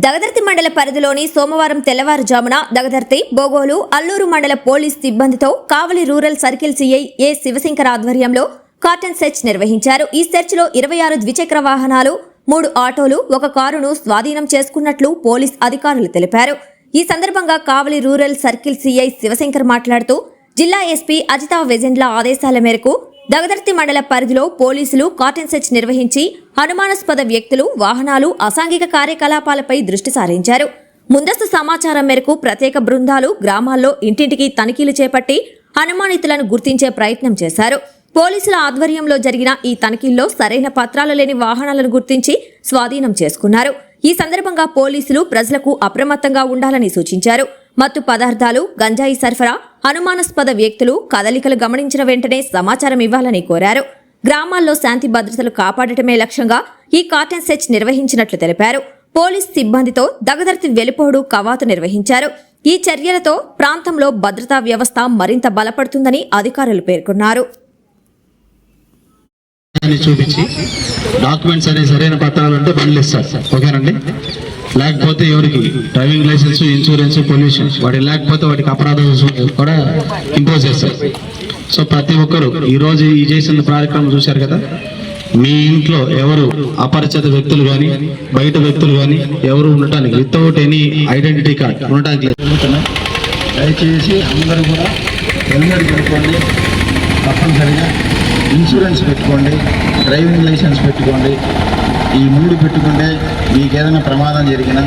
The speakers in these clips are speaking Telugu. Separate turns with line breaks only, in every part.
దగదర్తి మండల పరిధిలోని సోమవారం తెల్లవారుజామున దగదర్తి, బోగోలు, అల్లూరు మండల పోలీస్ సిబ్బందితో కావలి రూరల్ సర్కిల్ సీఐ ఏ శివశంకర్ ఆధ్వర్యంలో కార్టన్ సెర్చ్ నిర్వహించారు. ఈ సెర్చ్ లో 26 ద్విచక్ర వాహనాలు, 3 ఆటోలు, 1 కారును స్వాధీనం చేసుకున్నట్లు పోలీస్ అధికారులు తెలిపారు. ఈ సందర్భంగా కావలి రూరల్ సర్కిల్ సీఐ శివశంకర్ మాట్లాడుతూ, జిల్లా ఎస్పీ అజితా వెజెండ్ల ఆదేశాల మేరకు దగదర్తి మండల పరిధిలో పోలీసులు కార్టన్ సెర్చ్ నిర్వహించి అనుమానాస్పద వ్యక్తులు, వాహనాలు, అసాంఘిక కార్యకలాపాలపై దృష్టి సారించారు. ముందస్తు సమాచారం మేరకు ప్రత్యేక బృందాలు గ్రామాల్లో ఇంటింటికి తనిఖీలు చేపట్టి అనుమానితులను గుర్తించే ప్రయత్నం చేశారు. పోలీసుల ఆధ్వర్యంలో జరిగిన ఈ తనిఖీల్లో సరైన పత్రాలు లేని వాహనాలను గుర్తించి స్వాధీనం చేసుకున్నారు. ఈ సందర్భంగా పోలీసులు ప్రజలకు అప్రమత్తంగా ఉండాలని సూచించారు. మత్తు పదార్థాలు, గంజాయి సరఫరా, అనుమానాస్పద వ్యక్తులు కదలికలు గమనించిన వెంటనే సమాచారం ఇవ్వాలని కోరారు. గ్రామాల్లో శాంతి భద్రతలు కాపాడటమే లక్ష్యంగా ఈ కార్టన్ సెర్చ్ నిర్వహించినట్లు తెలిపారు. పోలీస్ సిబ్బందితో దగదర్తి వెలుపోడు కవాతు నిర్వహించారు. ఈ చర్యలతో ప్రాంతంలో భద్రతా వ్యవస్థ మరింత బలపడుతుందని అధికారులు పేర్కొన్నారు.
చూపించి డాక్యుమెంట్స్ అనే సరైన పత్రాలు ఉంటే బండ్లు ఇస్తారు, ఓకేనండి. లేకపోతే ఎవరికి డ్రైవింగ్ లైసెన్స్, ఇన్సూరెన్స్, పొల్యూషన్ వాటి లేకపోతే వాటికి అపరాధ కూడా ఇంపోజ్ చేస్తారు. సో ప్రతి ఒక్కరు ఈరోజు ఈ చేసిన కార్యక్రమం చూశారు కదా, మీ ఇంట్లో ఎవరు అపరిచిత వ్యక్తులు కానీ బయట వ్యక్తులు కానీ ఎవరు ఉండటానికి వితౌట్ ఎనీ ఐడెంటిటీ కార్డ్ ఉండటానికి లేదు. దయచేసి అందరూ కూడా హెల్మెట్ పెట్టుకోండి, తప్పనిసరిగా ఇన్సూరెన్స్ పెట్టుకోండి, డ్రైవింగ్ లైసెన్స్ పెట్టుకోండి. ఈ 3 పెట్టుకుంటే మీకు ఏదైనా ప్రమాదం జరిగినా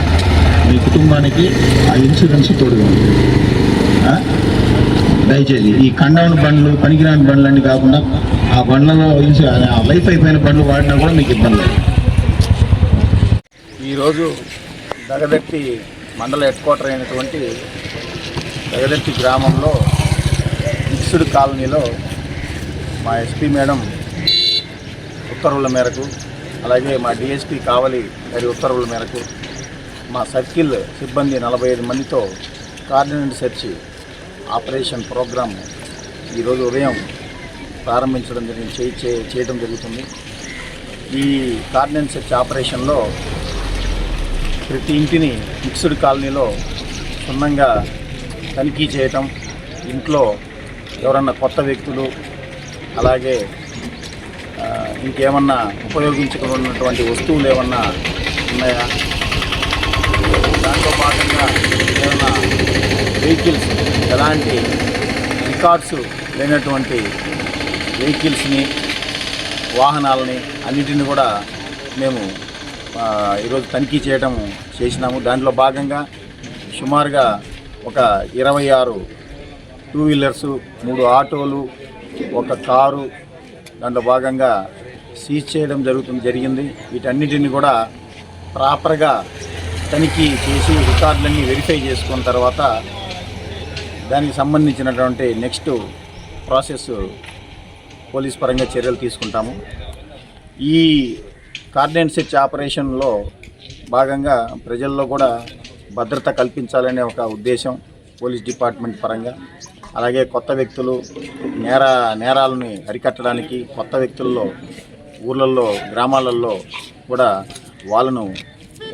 మీ కుటుంబానికి ఆ ఇన్సూరెన్స్ తోడుగా ఉంటుంది. దయచేసి ఈ కండౌన్ బండ్లు, పనికిరాని బండ్లు అన్నీ కాకుండా ఆ బండ్లలో లైఫ్ అయిపోయిన బండ్లు వాడినా కూడా మీకు ఇబ్బంది లేదు.
ఈరోజు దగదర్తి మండల హెడ్ క్వార్టర్ అయినటువంటి దగదర్తి గ్రామంలో మిక్స్డ్ కాలనీలో మా ఎస్పీ మేడం ఉత్తర్వుల మేరకు, అలాగే మా డిఎస్పీ కావలి గారి ఉత్తర్వుల మేరకు మా సర్కిల్ సిబ్బంది 45 మందితో కార్డినెంట్ సెర్చ్ ఆపరేషన్ ప్రోగ్రాం ఈరోజు ఉదయం ప్రారంభించడం చేయడం జరుగుతుంది. ఈ కార్డినెంట్ సెర్చ్ ఆపరేషన్లో ప్రతి ఇంటిని మిక్స్డ్ కాలనీలో క్షుణ్ణంగా తనిఖీ చేయటం, ఇంట్లో ఎవరన్నా కొత్త వ్యక్తులు అలాగే ఇంకేమన్నా ఉపయోగించుకున్నటువంటి వస్తువులు ఏమన్నా ఉన్నాయా, దాంట్లో భాగంగా ఏమన్నా వెహికల్స్, ఎలాంటి రికార్డ్స్ లేనటువంటి వెహికల్స్ని, వాహనాలని అన్నిటిని కూడా మేము ఈరోజు తనిఖీ చేసినాము. దాంట్లో భాగంగా సుమారుగా ఒక 26 2 వీలర్సు, 3 ఆటోలు, 1 కారు దాంట్లో భాగంగా సీజ్ చేయడం జరిగింది. వీటన్నిటిని కూడా ప్రాపర్గా తనిఖీ చేసి రికార్డులన్నీ వెరిఫై చేసుకున్న తర్వాత దానికి సంబంధించినటువంటి నెక్స్ట్ ప్రాసెస్ పోలీస్ పరంగా చర్యలు తీసుకుంటాము. ఈ కార్డినెంట్ సెర్చ్ ఆపరేషన్లో భాగంగా ప్రజల్లో కూడా భద్రత కల్పించాలనే ఒక ఉద్దేశం పోలీస్ డిపార్ట్మెంట్ పరంగా, అలాగే కొత్త వ్యక్తులు నేరాలని అరికట్టడానికి కొత్త వ్యక్తుల్లో ఊర్లలో, గ్రామాలలో కూడా వాళ్ళను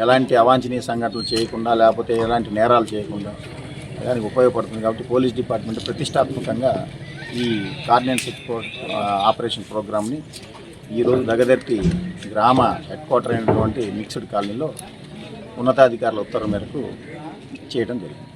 ఎలాంటి అవాంఛనీయ సంఘటనలు చేయకుండా, లేకపోతే ఎలాంటి నేరాలు చేయకుండా దానికి ఉపయోగపడుతుంది. కాబట్టి పోలీస్ డిపార్ట్మెంట్ ప్రతిష్టాత్మకంగా ఈ కార్డినెంట్ సెర్చ్ ఆపరేషన్ ప్రోగ్రామ్ని ఈరోజు దగదర్తి గ్రామ హెడ్ క్వార్టర్ అయినటువంటి మిక్స్డ్ కాలనీలో ఉన్నతాధికారుల ఉత్తర్వు మేరకు చేయడం జరిగింది.